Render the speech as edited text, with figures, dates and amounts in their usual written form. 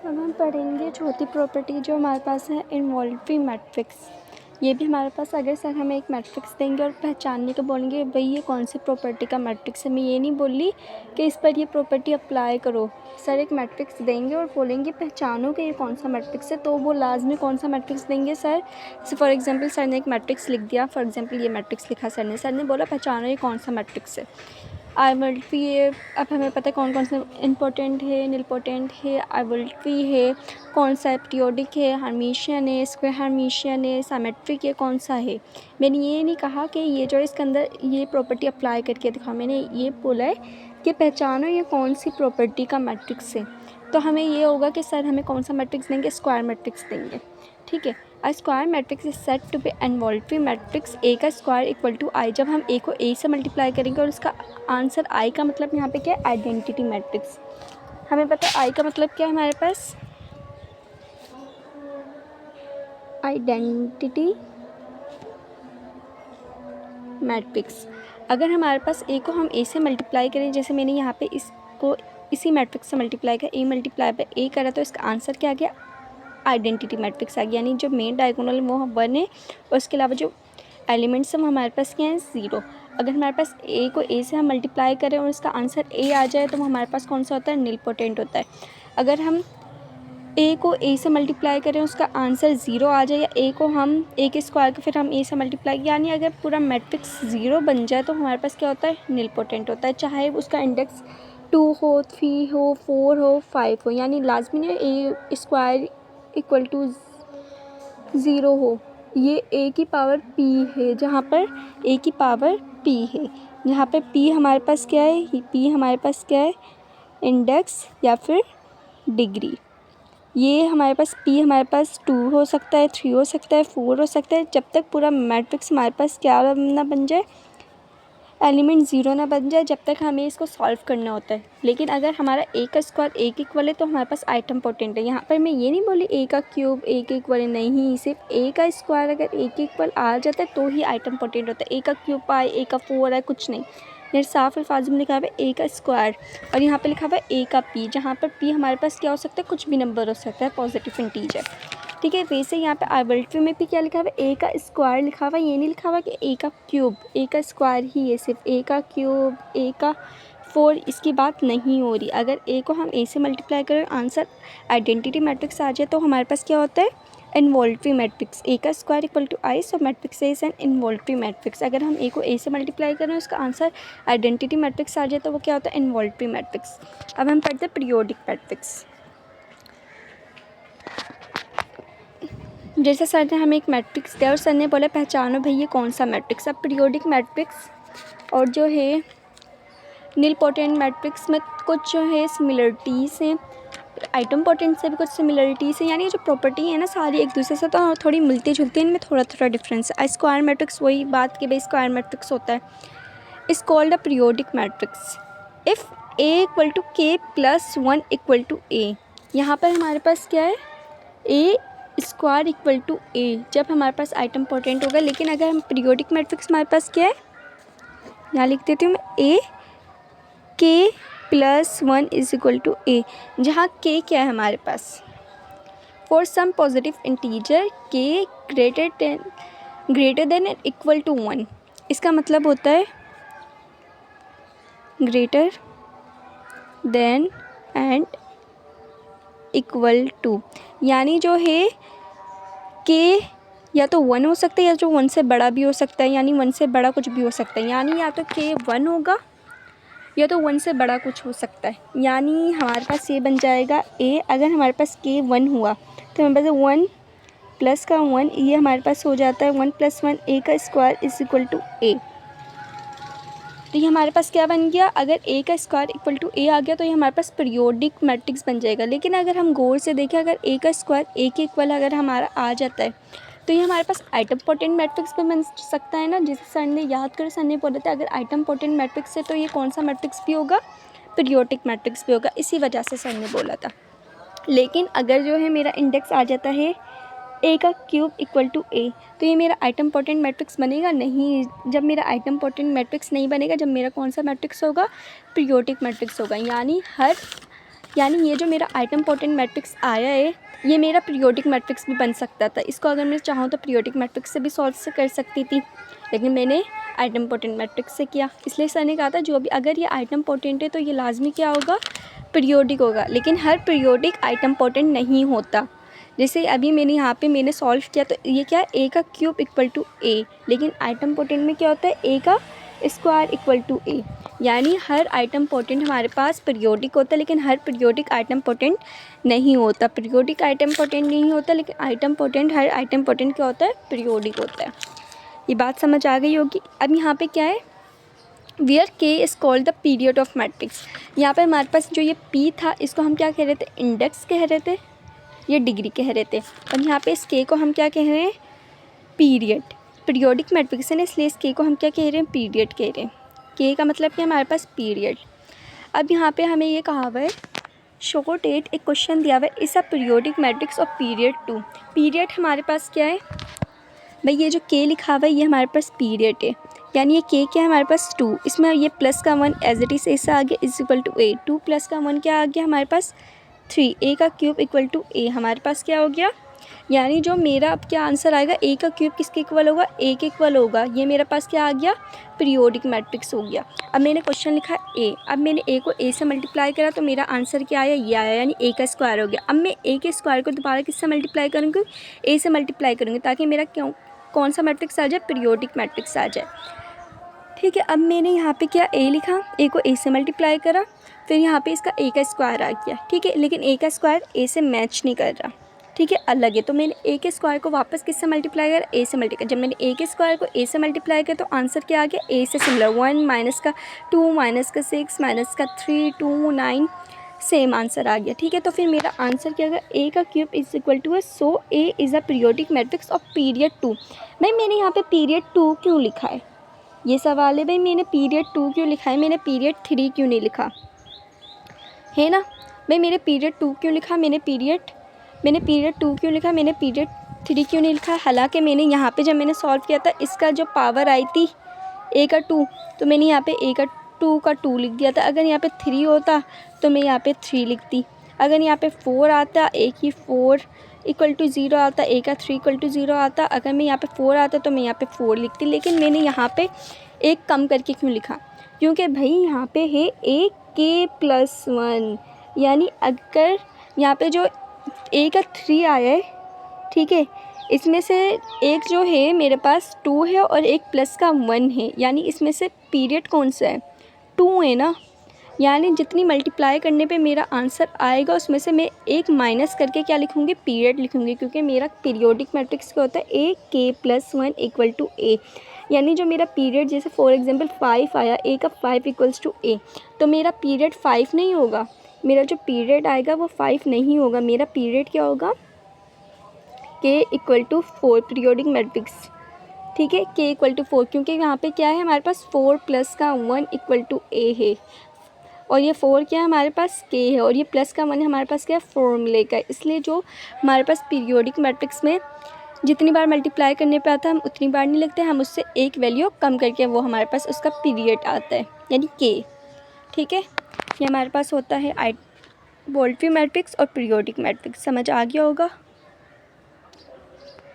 अब हम पढ़ेंगे चौथी प्रॉपर्टी जो हमारे पास है इन्वॉल्विंग मैट्रिक्स। ये भी हमारे पास अगर सर हमें एक मैट्रिक्स देंगे और पहचानने को बोलेंगे भाई ये कौन सी प्रॉपर्टी का मैट्रिक्स है, मैं ये नहीं बोली कि इस पर ये प्रॉपर्टी अप्लाई करो। सर एक मैट्रिक्स देंगे और बोलेंगे पहचानो कि ये कौन सा मैट्रिक्स है, तो वो लाजमी कौन सा मैट्रिक्स देंगे सर। जैसे फॉर एग्जांपल सर ने एक मैट्रिक्स लिख दिया, फॉर एग्जांपल ये मैट्रिक्स लिखा सर ने बोला पहचानो ये कौन सा मैट्रिक्स है। आई मल्टी है, अब हमें पता है कौन कौन से इम्पोर्टेंट है, निलपोटेंट है, आइवल्टी है, कौन सा पीरियोडिक है, हर्मिशियन है, स्क्वायर हर्मिशियन है, सिमेट्रिक है, कौन सा है। मैंने ये नहीं कहा कि ये जो इसके अंदर ये प्रॉपर्टी अप्लाई करके दिखाओ, मैंने ये बोला है कि पहचानो ये कौन सी प्रॉपर्टी का मैट्रिक्स है। तो हमें ये होगा कि सर हमें कौन सा मैट्रिक्स देंगे, स्क्वायर मैट्रिक्स देंगे। ठीक है, a square matrix is set to be involving matrix A का स्क्वायर इक्वल टू आई। जब हम ए को ए से मल्टीप्लाई करेंगे और उसका आंसर आई का मतलब यहाँ पे क्या है, आइडेंटिटी मैट्रिक्स। हमें पता है आई का मतलब क्या है हमारे पास, आइडेंटिटी मैट्रिक्स। अगर हमारे पास ए को हम ए से मल्टीप्लाई करें, जैसे मैंने यहाँ पे इसको इसी मैट्रिक्स से मल्टीप्लाई किया, ए मल्टीप्लाई पे ए करा, तो इसका आंसर क्या आ गया, आइडेंटिटी मैट्रिक्स आ गया। यानी जो मेन डायगोनल वो 1 है और उसके अलावा जो एलिमेंट्स हैं वो हमारे पास क्या है, 0। अगर हमारे पास ए को ए से हम मल्टीप्लाई करें और उसका आंसर ए आ जाए तो वो हमारे पास कौन सा होता है, निलपोटेंट होता है। अगर हम ए को ए से मल्टीप्लाई करें उसका आंसर 0 आ जाए, या ए को हम ए के स्क्वायर को फिर हम ए से मल्टीप्लाई, यानी अगर पूरा मैट्रिक्स 0 बन जाए तो हमारे पास क्या होता है, निलपोटेंट होता है। चाहे उसका इंडेक्स 2 हो, 3 हो, 4 हो, 5 हो, यानी लाजमी नहीं ए स्क्वायर इक्वल टू 0 हो। ये ए की पावर p है, जहाँ पर ए की पावर p है, जहाँ पे p हमारे पास क्या है, p हमारे पास क्या है, इंडेक्स या फिर डिग्री। ये हमारे पास p हमारे पास 2 हो सकता है, 3 हो सकता है, 4 हो सकता है, जब तक पूरा मैट्रिक्स हमारे पास क्या ना बन जाए, एलिमेंट 0 ना बन जाए, जब तक हमें इसको सॉल्व करना होता है। लेकिन अगर हमारा ए का स्क्वायर ए के इक्वल है तो हमारे पास आइटम पोटेंट है। यहाँ पर मैं ये नहीं बोली ए का क्यूब ए के इक्वल है, नहीं, सिर्फ ए का स्क्वायर अगर ए के इक्वल आ जाता है तो ही आइटम पोटेंट होता है। ए का क्यूब आए, ए का 4 आए, कुछ नहीं। मेरे साफ अल्फाज में लिखा हुआ है ए का स्क्वायर और यहाँ पे लिखा हुआ है ए का पी, जहाँ पर पी हमारे पास क्या हो सकता है, कुछ भी नंबर हो सकता है, पॉजिटिव इंटीजर। ठीक है, वैसे यहाँ पे आइवल्टी में भी क्या लिखा हुआ है, ए का स्क्वायर लिखा हुआ है, ये नहीं लिखा हुआ कि ए का क्यूब, ए का स्क्वायर ही है, सिर्फ ए का क्यूब, ए का 4, इसकी बात नहीं हो रही। अगर ए को हम ए से मल्टीप्लाई करें आंसर आइडेंटिटी मैट्रिक्स आ जाए तो हमारे पास क्या होता है, इन्वॉल्विंग मैट्रिक्स। ए का square equal to I, so matrix is an involving matrix. अगर हम ए को ए से मल्टीप्लाई करें उसका आंसर आइडेंटिटी मैट्रिक्स आ जाए तो वो क्या होता है, इन्वॉल्विंग मैट्रिक्स। अब हम पढ़ते हैं पीरियोडिक मैट्रिक्स। जैसे सर ने हमें एक मैट्रिक्स दिया और सर ने बोला पहचानो भाई ये कौन सा मैट्रिक्स। अब पीरियोडिक मैट्रिक्स और जो है निलपोटेंट मैट्रिक्स में कुछ जो है सिमिलरिटीज़ हैं, आइटम पोटेंट से भी कुछ सिमिलरिटीज़ हैं, यानी ये जो प्रॉपर्टी है ना सारी एक दूसरे से तो थोड़ी मिलती जुलती हैं, इनमें थोड़ा थोड़ा डिफरेंस है। स्क्वायर मैट्रिक्स वही बात कि भाई स्क्वायर मैट्रिक्स होता है, is called a periodic matrix if A equal to K plus 1 equal to A. यहाँ पर हमारे पास क्या है, A square equal to A जब हमारे पास आइटम पोटेंट होगा। लेकिन अगर हम पीरियोडिक मैट्रिक्स हमारे पास क्या है, यहाँ लिख देती हूँ मैं, a k plus 1 is equal to a, जहाँ के क्या है हमारे पास, for some positive integer k greater than and equal to 1। इसका मतलब होता है greater than and equal to, यानी जो है के या तो 1 हो सकता है या जो 1 से बड़ा भी हो सकता है, यानी 1 से बड़ा कुछ भी हो सकता है, यानी या तो के 1 होगा या तो 1 से बड़ा कुछ हो सकता है। यानी हमारे पास ये बन जाएगा ए, अगर हमारे पास के 1 हुआ तो हमारे पास 1 प्लस का 1, ये हमारे पास हो जाता है 1 + 1 ए का स्क्वायर इज इक्वल टू ए। तो ये हमारे पास क्या बन गया, अगर ए का स्क्वायर इक्वल टू ए आ गया तो ये हमारे पास पीरियोडिक मैट्रिक्स बन जाएगा। लेकिन अगर हम गौर से देखें, अगर ए का स्क्वायर ए के इक्वल अगर हमारा आ जाता है तो ये हमारे पास आइटम पोटेंट मैट्रिक्स भी बन सकता है ना। जिसे सर ने याद करो, सर ने बोला था अगर आइटम पोटेंट मैट्रिक्स है तो ये कौन सा मैट्रिक्स भी होगा, पीरियोडिक मैट्रिक्स भी होगा, इसी वजह से सर ने बोला था। लेकिन अगर जो है मेरा इंडेक्स आ जाता है ए का क्यूब इक्वल टू ए तो ये मेरा आइटम पोटेंट मैट्रिक्स बनेगा नहीं। जब मेरा आइटम पोटेंट मैट्रिक्स नहीं बनेगा, जब मेरा कौन सा मैट्रिक्स होगा, पीरियोडिक मैट्रिक्स होगा। यानी हर यानी ये जो मेरा आइटम पोटेंट मैट्रिक्स आया है ये मेरा पीरियोडिक मैट्रिक्स भी बन सकता था। इसको अगर मैं चाहूँ तो पीरियोडिक मैट्रिक्स से भी सॉल्व कर सकती थी, लेकिन मैंने आइटम पोटेंट मैट्रिक्स से किया। इसलिए सर ने कहा था जो भी अगर ये आइटम पोटेंट है तो ये लाजमी क्या होगा, पीरियोडिक होगा। लेकिन हर पीरियोडिक आइटम पोटेंट नहीं होता। जैसे अभी मैंने सॉल्व किया तो ये क्या है, ए का क्यूब इक्वल टू ए, लेकिन आइटम पोटेंट में क्या होता है, ए का स्क्वायर इक्वल टू ए। यानी हर आइटम पोटेंट हमारे पास पीरियोडिक होता है, लेकिन हर पीरियोडिक आइटम पोटेंट नहीं होता। पीरियोडिक आइटम पोटेंट नहीं होता, लेकिन हर आइटम पोटेंट क्या होता है, पीरियोडिक होता है। ये बात समझ आ गई होगी। अब यहाँ पे क्या है, वेयर के is called the period of matrix. यहाँ पे हमारे पास जो ये पी था इसको हम क्या कह रहे थे, इंडेक्स कह रहे थे, ये डिग्री कह रहे थे। और यहाँ पे इस के को हम क्या कह रहे हैं, पीरियड। पीरियोडिक मैट्रिक्स है ना, इसलिए इस के को हम क्या कह रहे हैं, पीरियड कह रहे हैं। के का मतलब कि हमारे पास पीरियड। अब यहाँ पे हमें ये कहा हुआ है, शो डेट, एक क्वेश्चन दिया हुआ है, इस अ periodic matrix of period 2। Period हमारे पास क्या है भाई, ये जो के लिखा हुआ है ये हमारे पास पीरियड है। यानी ये के क्या है हमारे पास 2, इसमें ये प्लस का 1 एज इट इज़ ऐसा आ गया is equal to a. 2 plus का 1 क्या आ गया हमारे पास 3, ए का क्यूब इक्वल टू ए हमारे पास क्या हो गया। यानी जो मेरा अब क्या आंसर आएगा, ए का क्यूब किसके इक्वल होगा, ए के इक्वल होगा। ये मेरे पास क्या आ गया, पीरियोडिक मैट्रिक्स हो गया। अब मैंने क्वेश्चन लिखा ए, अब मैंने ए को ए से मल्टीप्लाई करा तो मेरा आंसर क्या आया, ये आया, यानी ए का स्क्वायर हो गया। अब मैं ए के स्क्वायर को दोबारा किससे मल्टीप्लाई करूँगी, ए से मल्टीप्लाई करूँगी, ताकि मेरा कौन सा मैट्रिक्स आ जाए, पीरियोडिक मैट्रिक्स आ जाए। ठीक है, अब मैंने यहाँ पे क्या ए लिखा, ए को ए से मल्टीप्लाई करा, फिर यहाँ पे इसका ए का स्क्वायर आ गया। ठीक है, लेकिन ए का स्क्वायर ए से मैच नहीं कर रहा, ठीक है, अलग है। तो मैंने ए के स्क्वायर को वापस किससे मल्टीप्लाई करा, ए से मल्टीप्लाई। जब मैंने ए के स्क्वायर को ए से मल्टीप्लाई किया तो आंसर क्या आ गया, ए से सिमिलर 1 माइनस का 2 माइनस का 6 माइनस का 3 2 9 सेम आंसर आ गया। ठीक है, तो फिर मेरा आंसर क्या होगा, ए का क्यूब इज इक्वल टू है, so A is a periodic matrix of period 2। भाई मैंने यहाँ पे पीरियड 2 क्यों लिखा है, ये सवाल है भाई। मैंने पीरियड 2 क्यों लिखा है, मैंने पीरियड 3 क्यों नहीं लिखा है ना भाई। मैंने पीरियड 2 क्यों लिखा, मैंने पीरियड 2 क्यों लिखा, मैंने पीरियड 3 क्यों नहीं लिखा। हालांकि मैंने यहाँ पे जब मैंने सॉल्व किया था इसका जो पावर आई थी ए का 2, तो मैंने यहाँ पे ए का 2 का 2 लिख दिया था। अगर यहाँ पे 3 होता तो मैं यहाँ पे 3 लिखती। अगर यहाँ पे 4 आता, ए की 4 इक्वल टू 0 आता, ए का 3 इक्वल टू 0 आता। अगर मैं यहाँ पे 4 आता तो मैं यहाँ पे 4 लिखती। लेकिन मैंने यहाँ पे एक कम करके क्यों लिखा, क्योंकि भाई यहाँ पे है ए के प्लस 1, यानी अगर यहाँ पे जो ए का 3 आया है, ठीक है, इसमें से एक जो है मेरे पास 2 है और एक प्लस का 1 है, यानी इसमें से पीरियड कौन सा है, 2 है ना। यानी जितनी मल्टीप्लाई करने पे मेरा आंसर आएगा उसमें से मैं एक माइनस करके क्या लिखूँगी, पीरियड लिखूँगी, क्योंकि मेरा पीरियोडिक मैट्रिक्स क्या होता है, ए के प्लस 1 इक्वल टू ए। यानी जो मेरा पीरियड, जैसे फॉर एग्जांपल 5 आया, ए का 5 इक्वल्स टू ए, तो मेरा पीरियड 5 नहीं होगा, मेरा जो पीरियड आएगा वो 5 नहीं होगा। मेरा पीरियड क्या होगा, के इक्वल टू 4, पीरियोडिक मैट्रिक्स। ठीक है, के इक्वल टू 4, क्योंकि यहाँ पे क्या है हमारे पास 4 प्लस का 1 इक्वल टू ए है, और ये 4 क्या है हमारे पास, के है, और ये प्लस का 1 हमारे पास क्या है, फॉर्मूले का। इसलिए जो हमारे पास पीरियोडिक मैट्रिक्स में जितनी बार मल्टीप्लाई करने पे आता है हम उतनी बार नहीं लिखते, हम उससे एक वैल्यू कम करके वो हमारे पास उसका पीरियड आता है, यानी के। ठीक है, ये हमारे पास होता है वोल्टरी मैट्रिक्स और पीरियोडिक मैट्रिक्स। समझ आ गया होगा।